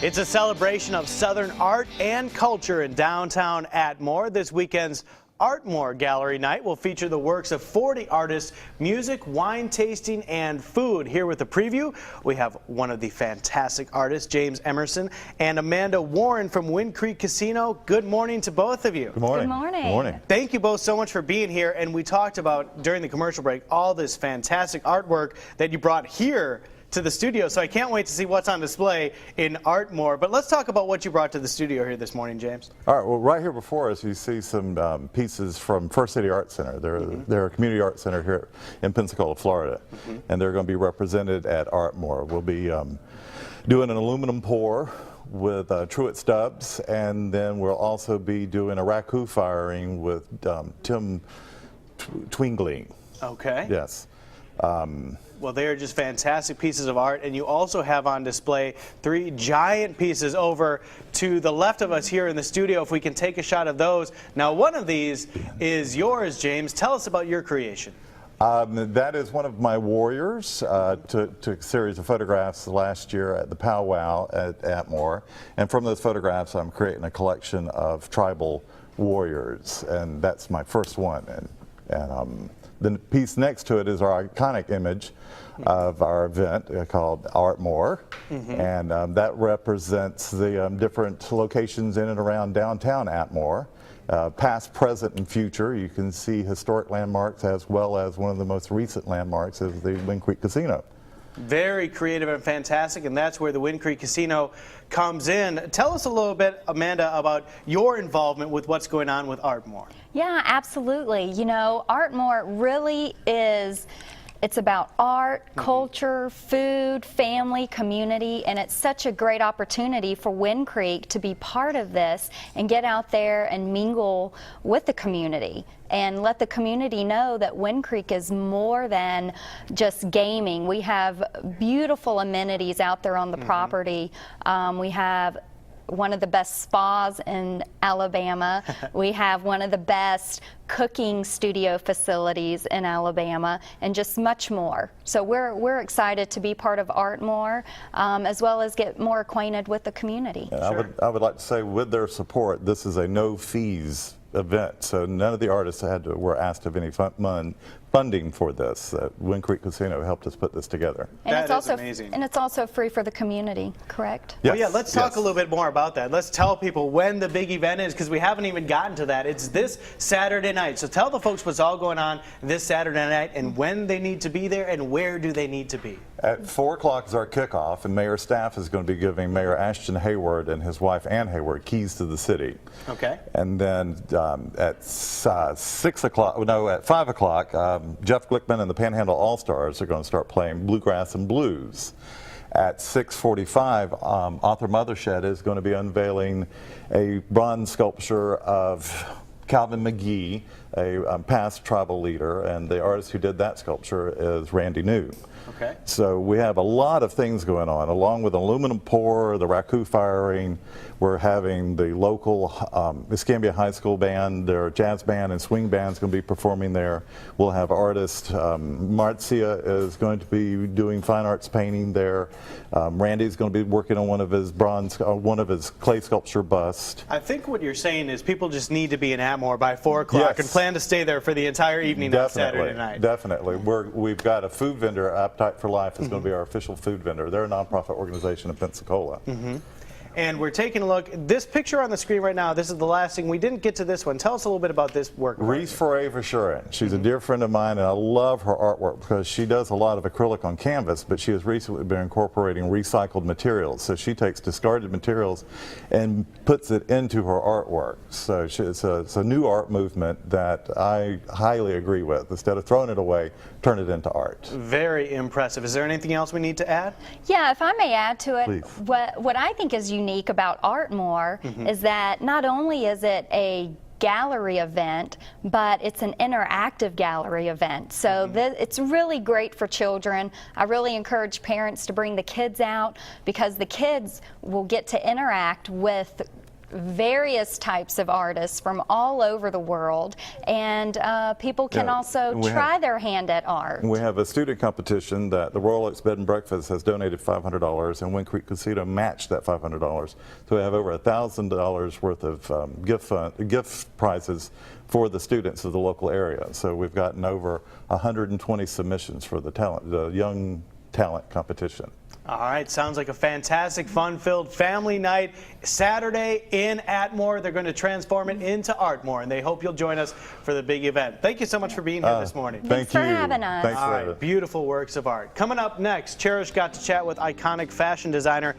It's a celebration of Southern art and culture in downtown Atmore. This weekend's Artmore Gallery Night will feature the works of 40 artists, music, wine tasting, and food. Here with a preview, we have one of the fantastic artists, James Emerson, and Amanda Warren from Wind Creek Casino. Good morning to both of you. Good morning. Good morning. Good morning. Thank you both so much for being here. And we talked about, during the commercial break, all this fantastic artwork that you brought here to the studio, so I can't wait to see what's on display in Artmore. But let's talk about what you brought to the studio here this morning, James. All right, well, right here before us, you see some pieces from First City Art Center. They're a community art center here in Pensacola, Florida, and they're going to be represented at Artmore. We'll be doing an aluminum pour with Truett Stubbs, and then we'll also be doing a raku firing with Tim Twingling. Okay. Yes. Well, they are just fantastic pieces of art, and you also have on display 3 giant pieces over to the left of us here in the studio, if we can take a shot of those. Now, one of these is yours, James. Tell us about your creation. That is one of my warriors. Took a series of photographs last year at the powwow at Atmore, and from those photographs I'm creating a collection of tribal warriors, and that's my first one. And the piece next to it is our iconic image of our event called Artmore, and that represents the different locations in and around downtown Atmore, past, present, and future. You can see historic landmarks as well as one of the most recent landmarks is the Wind Creek Casino. Very creative and fantastic, and that's where the Wind Creek Casino comes in. Tell us a little bit, Amanda, about your involvement with what's going on with Artmore. Yeah, absolutely. You know, Artmore really is, it's about art, culture, food, family, community, and it's such a great opportunity for Wind Creek to be part of this and get out there and mingle with the community and let the community know that Wind Creek is more than just gaming. We have beautiful amenities out there on the property. We have one of the best spas in Alabama. We have one of the best cooking studio facilities in Alabama, and just much more. So we're excited to be part of Artmore, as well as get more acquainted with the community. And I would like to say, with their support, this is a no fees event, so none of the artists were asked of any funding for this. Wind Creek Casino helped us put this together. And That it's is also amazing. And it's also free for the community, correct? Yes. Well, yeah, let's talk a little bit more about that. Let's tell people when the big event is, because we haven't even gotten to that. It's this Saturday night. So tell the folks what's all going on this Saturday night and when they need to be there and where do they need to be. At 4 o'clock is our kickoff, and Mayor Staff is going to be giving Mayor Ashton Hayward and his wife Ann Hayward keys to the city. Okay. And then at 6 o'clock, no, at 5 o'clock, Jeff Glickman and the Panhandle All-Stars are going to start playing bluegrass and blues. At 6:45, Author Mothershed is going to be unveiling a bronze sculpture of Calvin McGee, a past tribal leader, and the artist who did that sculpture is Randy New. Okay. So we have a lot of things going on, along with aluminum pour, the raku firing. We're having the local Escambia High School band, their jazz band and swing band's going to be performing there. We'll have artists, Marcia is going to be doing fine arts painting there. Randy's going to be working on one of his clay sculpture busts. I think what you're saying is people just need to be in Atmore by 4 o'clock and plan to stay there for the entire evening on Saturday night. Definitely. We've got a food vendor, Appetite for Life is going to be our official food vendor. They're a nonprofit organization in Pensacola. And we're taking a look. This picture on the screen right now, this is the last thing. We didn't get to this one. Tell us a little bit about this work. Reese Foray Vashurin. She's a dear friend of mine, and I love her artwork because she does a lot of acrylic on canvas, but she has recently been incorporating recycled materials. So she takes discarded materials and puts it into her artwork. So it's a new art movement that I highly agree with. Instead of throwing it away, turn it into art. Very impressive. Is there anything else we need to add? Yeah, if I may add to it, Please. what I think is unique about Artmore is that not only is it a gallery event, but it's an interactive gallery event. So it's really great for children. I really encourage parents to bring the kids out because the kids will get to interact with various types of artists from all over the world, and people can also try their hand at art. We have a student competition that the Royal Oaks Bed and Breakfast has donated $500, and Wind Creek Casino matched that $500. So we have over $1,000 worth of gift prizes for the students of the local area. So we've gotten over 120 submissions for the young talent competition. All right, sounds like a fantastic, fun-filled family night Saturday in Atmore. They're going to transform it into Artmore, and they hope you'll join us for the big event. Thank you so much for being here this morning. Thanks for having us. Thanks All for right, beautiful works of art. Coming up next, Cherish got to chat with iconic fashion designer